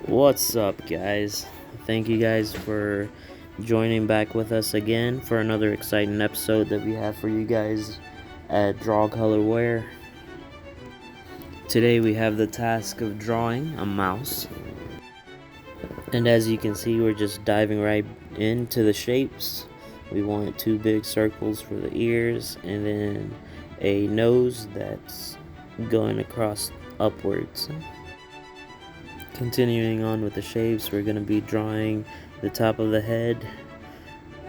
What's up, guys? Thank you guys for joining back with us again for another exciting episode that we have for you guys at Draw Color Wear. Today we have the task of drawing a mouse, and as you can see, we're just diving right into the shapes. We want 2 big circles for the ears and then a nose that's going across upwards. Continuing on with the shapes, we're going to be drawing the top of the head,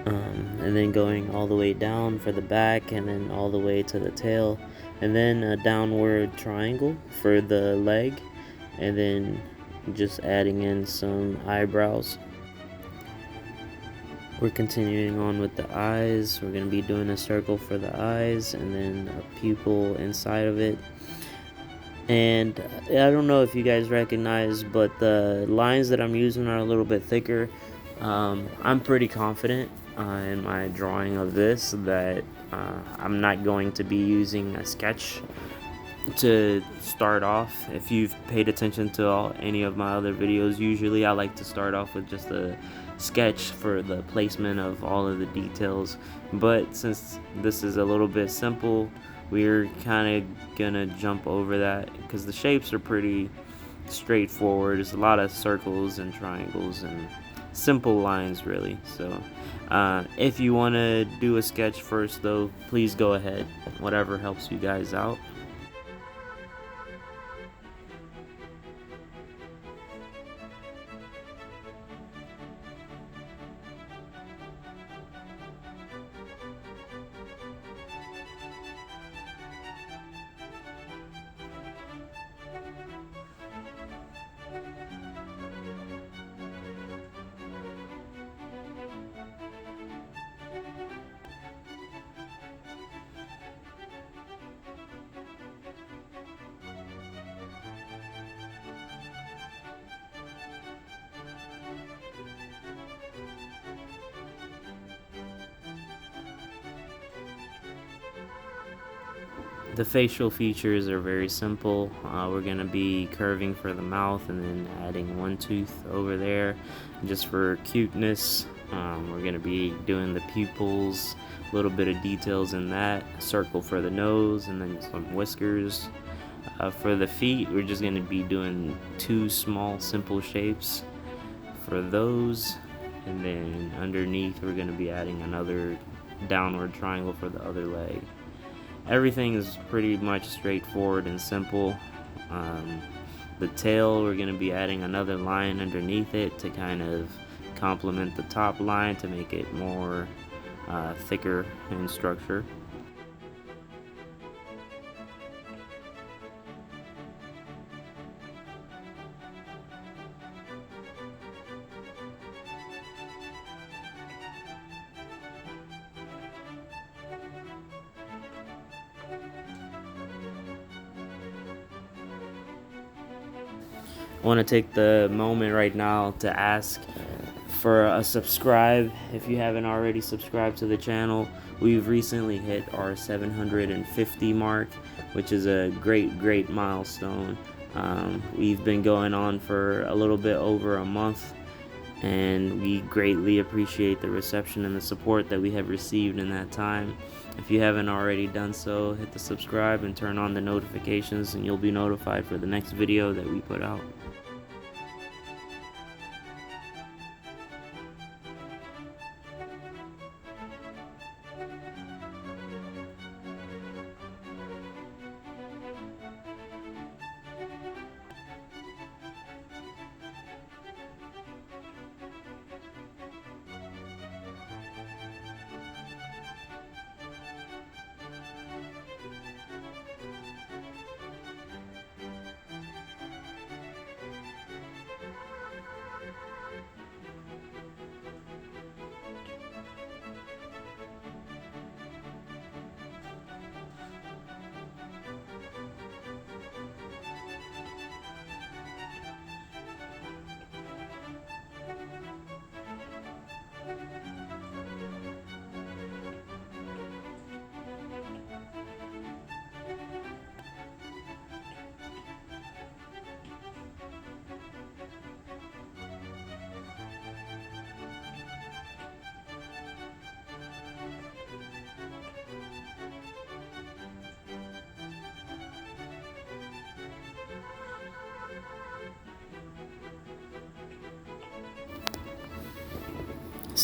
and then going all the way down for the back, and then all the way to the tail, and then a downward triangle for the leg, and then just adding in some eyebrows. We're continuing on with the eyes. We're going to be doing a circle for the eyes and then a pupil inside of it. And I don't know if you guys recognize, but the lines that I'm using are a little bit thicker. I'm pretty confident in my drawing of this that I'm not going to be using a sketch to start off. If you've paid attention to any of my other videos, usually I like to start off with just a sketch for the placement of all of the details. But since this is a little bit simple, we're kind of gonna jump over that because the shapes are pretty straightforward. There's a lot of circles and triangles and simple lines, really. So if you want to do a sketch first, though, please go ahead. Whatever helps you guys out. The facial features are very simple. We're going to be curving for the mouth and then adding one tooth over there just for cuteness. We're going to be doing the pupils, a little bit of details in that, a circle for the nose, and then some whiskers. For the feet, we're just going to be doing 2 small simple shapes for those, and then underneath we're going to be adding another downward triangle for the other leg. Everything is pretty much straightforward and simple. The tail, we're going to be adding another line underneath it to kind of complement the top line to make it more thicker in structure. I want to take the moment right now to ask for a subscribe. If you haven't already subscribed to the channel, we've recently hit our 750 mark, which is a great milestone. We've been going on for a little bit over a month, and we greatly appreciate the reception and the support that we have received in that time. If you haven't already done so, hit the subscribe and turn on the notifications, and you'll be notified for the next video that we put out.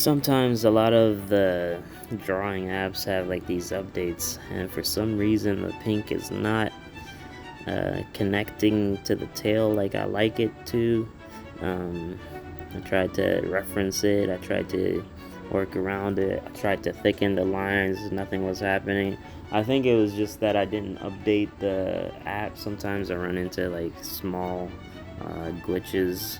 sometimes a lot of the drawing apps have like these updates, and for some reason the pink is not connecting to the tail like I like it to. I tried to reference it, I tried to work around it, I tried to thicken the lines, nothing was happening. I think it was just that I didn't update the app. Sometimes I run into like small glitches,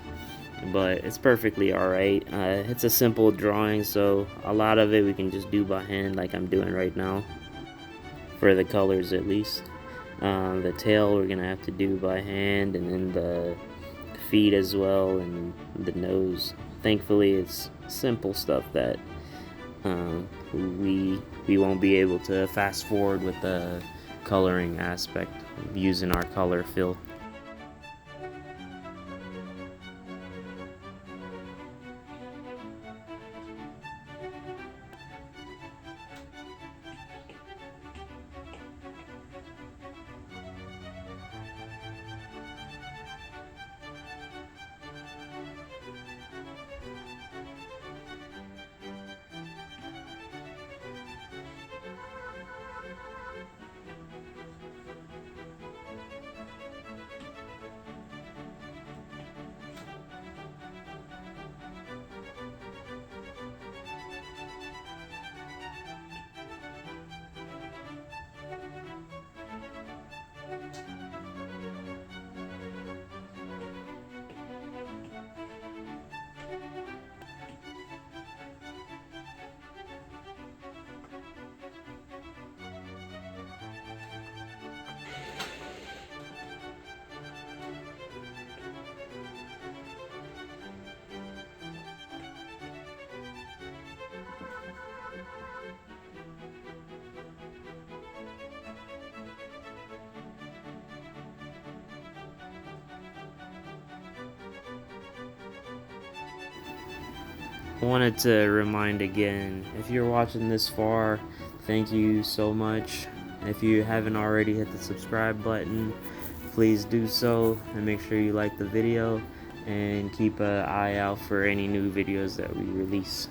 but it's perfectly alright. It's a simple drawing, so a lot of it we can just do by hand like I'm doing right now, for the colors at least. The tail we're gonna have to do by hand, and then the feet as well, and the nose. Thankfully it's simple stuff that we won't be able to fast forward with the coloring aspect using our color fill. I wanted to remind again, if you're watching this far, thank you so much. If you haven't already hit the subscribe button, please do so, and make sure you like the video and keep an eye out for any new videos that we release.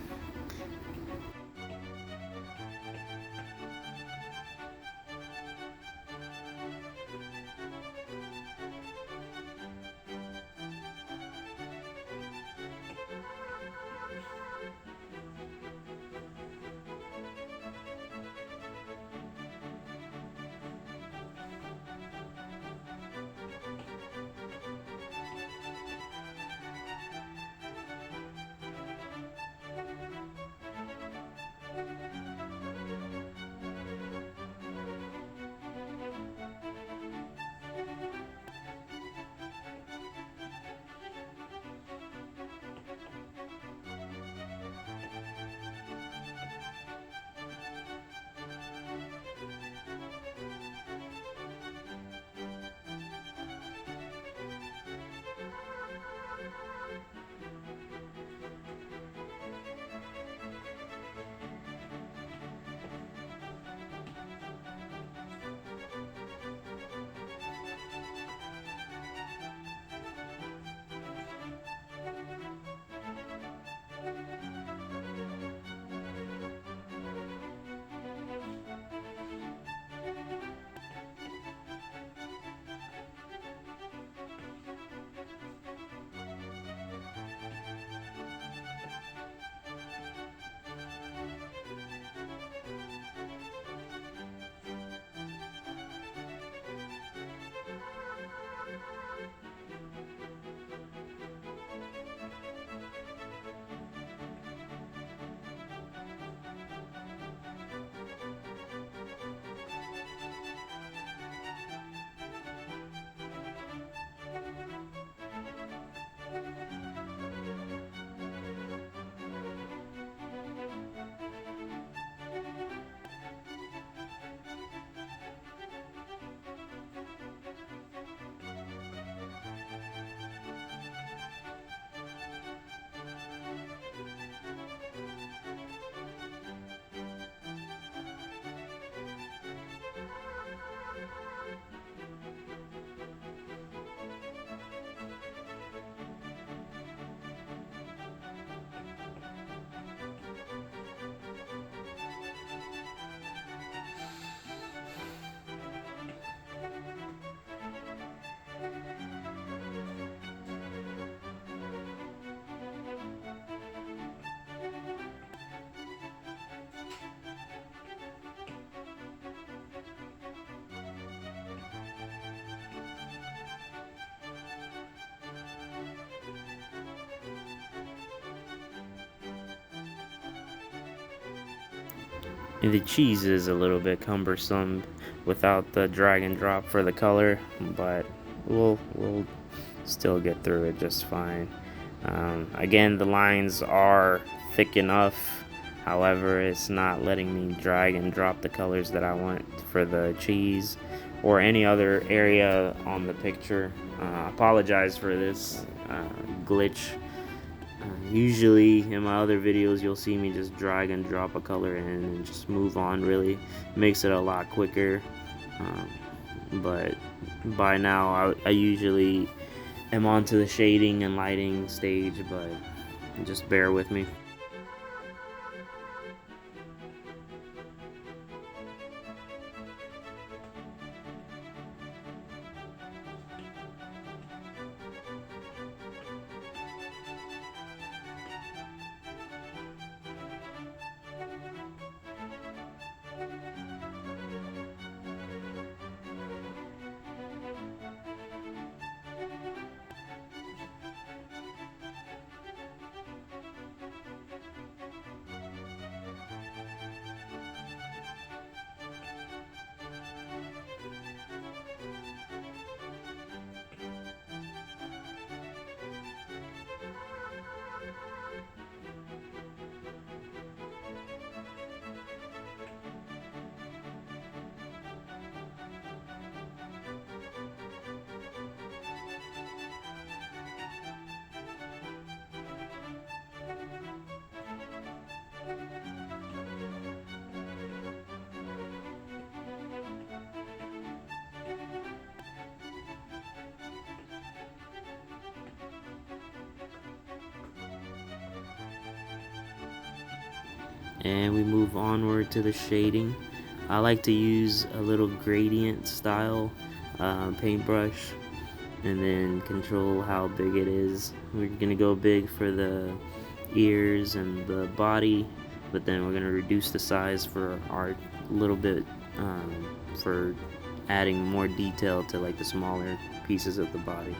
And the cheese is a little bit cumbersome without the drag and drop for the color, but we'll still get through it just fine. Again, the lines are thick enough, however it's not letting me drag and drop the colors that I want for the cheese or any other area on the picture. Apologize for this glitch. Usually in my other videos you'll see me just drag and drop a color in and just move on. Really makes it a lot quicker, but by now I usually am onto the shading and lighting stage, but just bear with me. And we move onward to the shading. I like to use a little gradient style paintbrush and then control how big it is. We're gonna go big for the ears and the body, but then we're gonna reduce the size for our little bit for adding more detail to like the smaller pieces of the body.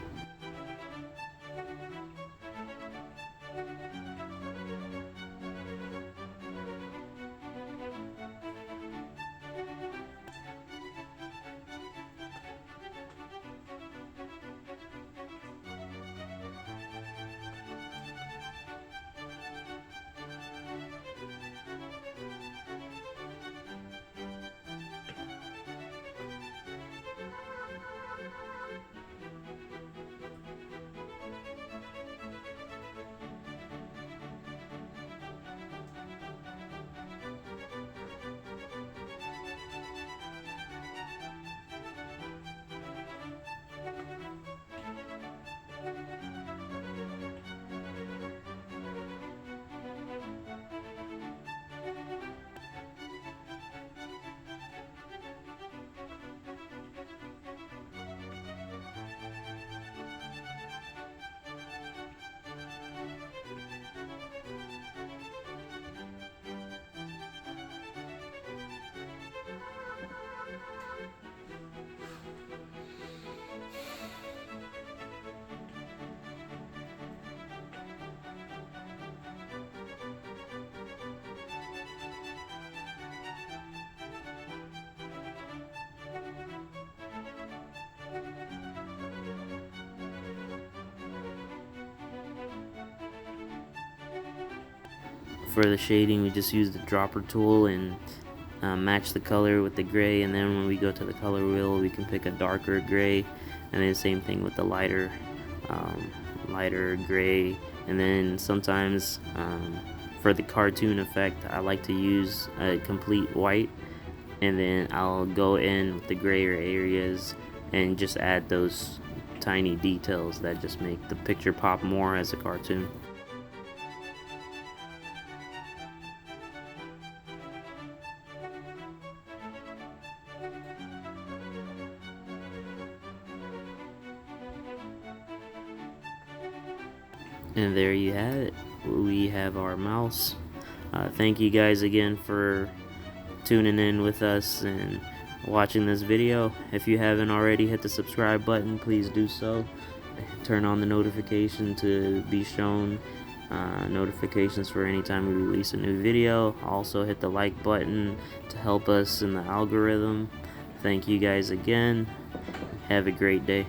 For the shading, we just use the dropper tool and match the color with the gray, and then when we go to the color wheel we can pick a darker gray, and then same thing with the lighter gray. And then sometimes for the cartoon effect I like to use a complete white, and then I'll go in with the grayer areas and just add those tiny details that just make the picture pop more as a cartoon. And there you have it. We have our mouse. Thank you guys again for tuning in with us and watching this video. If you haven't already, hit the subscribe button, please do so. Turn on the notification to be shown notifications for anytime we release a new video. Also hit the like button to help us in the algorithm. Thank you guys again. Have a great day.